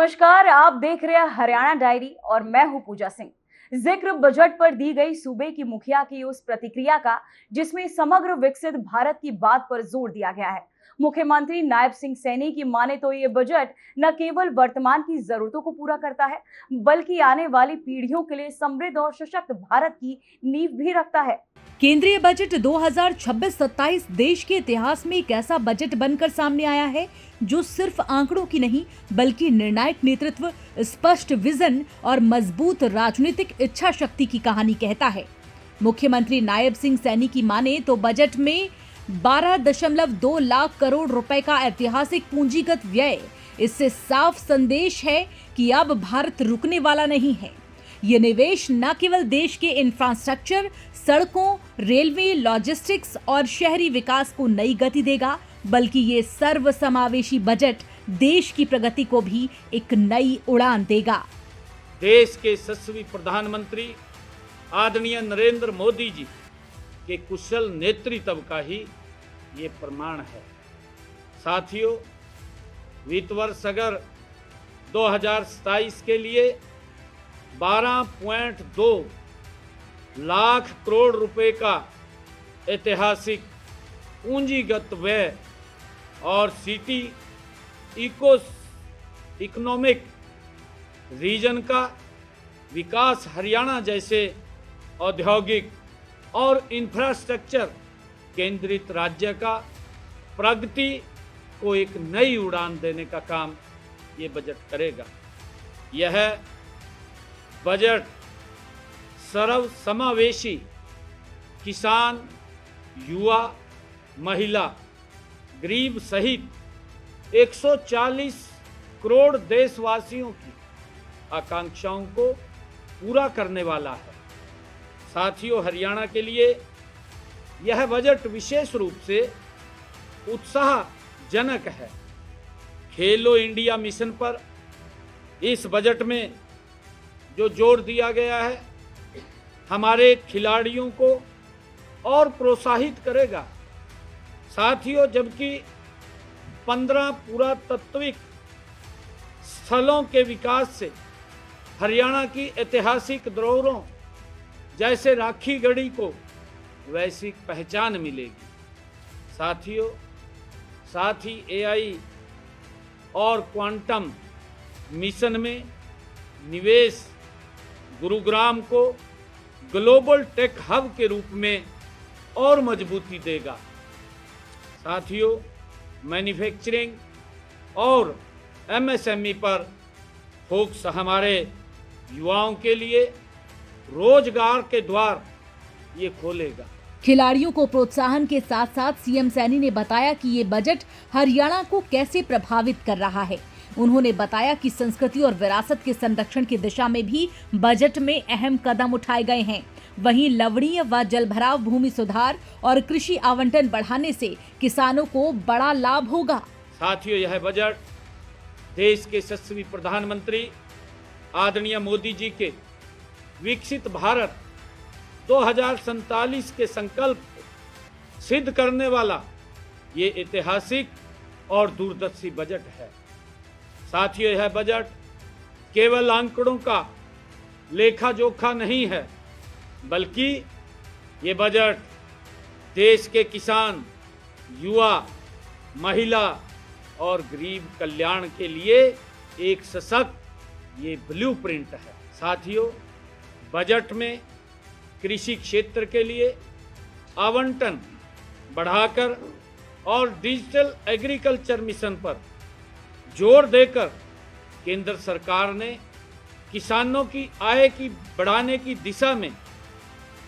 नमस्कार, आप देख रहे हैं हरियाणा डायरी और मैं हूं पूजा सिंह। जिक्र बजट पर दी गई सूबे की मुखिया की उस प्रतिक्रिया का जिसमें समग्र विकसित भारत की बात पर जोर दिया गया है। मुख्यमंत्री नायब सिंह सैनी की माने तो ये बजट न केवल वर्तमान की जरूरतों को पूरा करता है, बल्कि आने वाली पीढ़ियों के लिए समृद्ध और सशक्त भारत की नींव भी रखता है। केंद्रीय बजट 2026-27 देश के इतिहास में एक ऐसा बजट बनकर सामने आया है जो सिर्फ आंकड़ों की नहीं बल्कि निर्णायक नेतृत्व, स्पष्ट विजन और मजबूत राजनीतिक इच्छा शक्ति की कहानी कहता है। मुख्यमंत्री नायब सिंह सैनी की माने तो बजट में 12.2 लाख करोड़ रुपए का ऐतिहासिक पूंजीगत व्यय। इससे साफ संदेश है कि अब भारत रुकने वाला नहीं है। ये निवेश न केवल देश के इंफ्रास्ट्रक्चर, सड़कों, रेलवे, लॉजिस्टिक्स और शहरी विकास को नई गति देगा, बल्कि ये सर्वसमावेशी बजट देश की प्रगति को भी एक नई उड़ान देगा। देश के यशस्वी प्रधानमंत्री आदरणीय नरेंद्र मोदी जी के कुशल नेतृत्व का ही ये प्रमाण है। साथियों, वित्त वर्ष अगर 2027 के लिए 12.2 लाख करोड़ रुपए का ऐतिहासिक पूंजीगत व्यय और सिटी इकोनॉमिक रीजन का विकास हरियाणा जैसे औद्योगिक और इंफ्रास्ट्रक्चर केंद्रित राज्य का प्रगति को एक नई उड़ान देने का काम ये बजट करेगा। यह बजट सर्वसमावेशी किसान, युवा, महिला, गरीब सहित 140 करोड़ देशवासियों की आकांक्षाओं को पूरा करने वाला है। साथियों, हरियाणा के लिए यह बजट विशेष रूप से उत्साहजनक है। खेलो इंडिया मिशन पर इस बजट में जो जोर दिया गया है, हमारे खिलाड़ियों को और प्रोत्साहित करेगा। साथियों, जबकि 15 पुरातात्विक स्थलों के विकास से हरियाणा की ऐतिहासिक धरोहरों जैसे राखी गढ़ी को वैश्विक पहचान मिलेगी। साथियों, साथ ही एआई और क्वांटम मिशन में निवेश गुरुग्राम को ग्लोबल टेक हब के रूप में और मजबूती देगा। साथियों, मैन्युफैक्चरिंग और एमएसएमई पर फोकस हमारे युवाओं के लिए रोजगार के द्वार ये खोलेगा। खिलाड़ियों को प्रोत्साहन के साथ साथ सीएम सैनी ने बताया कि ये बजट हरियाणा को कैसे प्रभावित कर रहा है। उन्होंने बताया कि संस्कृति और विरासत के संरक्षण की दिशा में भी बजट में अहम कदम उठाए गए हैं। वहीं लवणीय व जलभराव भूमि सुधार और कृषि आवंटन बढ़ाने से किसानों को बड़ा लाभ होगा। साथियों, यह बजट देश के यशस्वी प्रधानमंत्री आदरणीय मोदी जी के विकसित भारत 2047 के संकल्प को सिद्ध करने वाला ये ऐतिहासिक और दूरदर्शी बजट है। साथियों, यह बजट केवल आंकड़ों का लेखा जोखा नहीं है, बल्कि ये बजट देश के किसान, युवा, महिला और गरीब कल्याण के लिए एक सशक्त ये ब्लूप्रिंट है। साथियों, बजट में कृषि क्षेत्र के लिए आवंटन बढ़ाकर और डिजिटल एग्रीकल्चर मिशन पर जोर देकर केंद्र सरकार ने किसानों की आय की बढ़ाने की दिशा में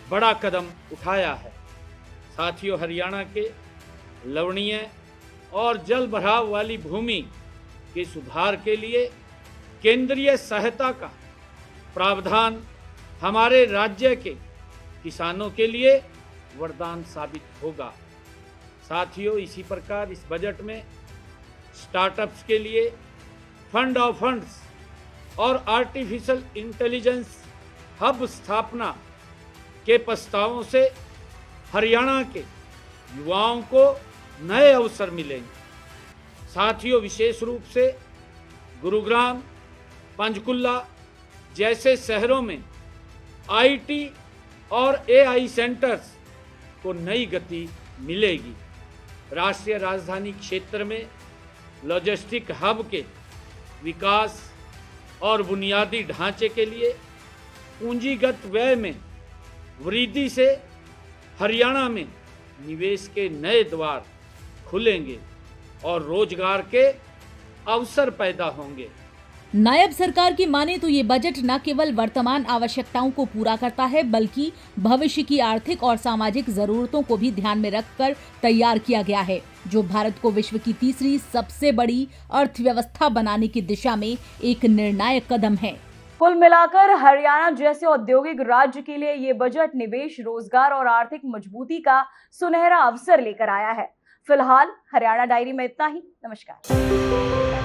बड़ा कदम उठाया है। साथियों, हरियाणा के लवणीय और जल भराव वाली भूमि के सुधार के लिए केंद्रीय सहायता का प्रावधान हमारे राज्य के किसानों के लिए वरदान साबित होगा। साथियों, इसी प्रकार इस बजट में स्टार्टअप्स के लिए फंड ऑफ फंड्स और आर्टिफिशियल इंटेलिजेंस हब स्थापना के प्रस्तावों से हरियाणा के युवाओं को नए अवसर मिलेंगे। साथियों, विशेष रूप से गुरुग्राम पंचकुला जैसे शहरों में आईटी और एआई सेंटर्स को नई गति मिलेगी। राष्ट्रीय राजधानी क्षेत्र में लॉजिस्टिक हब के विकास और बुनियादी ढांचे के लिए पूंजीगत व्यय में वृद्धि से हरियाणा में निवेश के नए द्वार खुलेंगे और रोजगार के अवसर पैदा होंगे। नायब सरकार की माने तो ये बजट न केवल वर्तमान आवश्यकताओं को पूरा करता है बल्कि भविष्य की आर्थिक और सामाजिक जरूरतों को भी ध्यान में रखकर तैयार किया गया है, जो भारत को विश्व की तीसरी सबसे बड़ी अर्थव्यवस्था बनाने की दिशा में एक निर्णायक कदम है। कुल मिलाकर हरियाणा जैसे औद्योगिक राज्य के लिए ये बजट निवेश, रोजगार और आर्थिक मजबूती का सुनहरा अवसर लेकर आया है। फिलहाल हरियाणा डायरी में इतना ही। नमस्कार।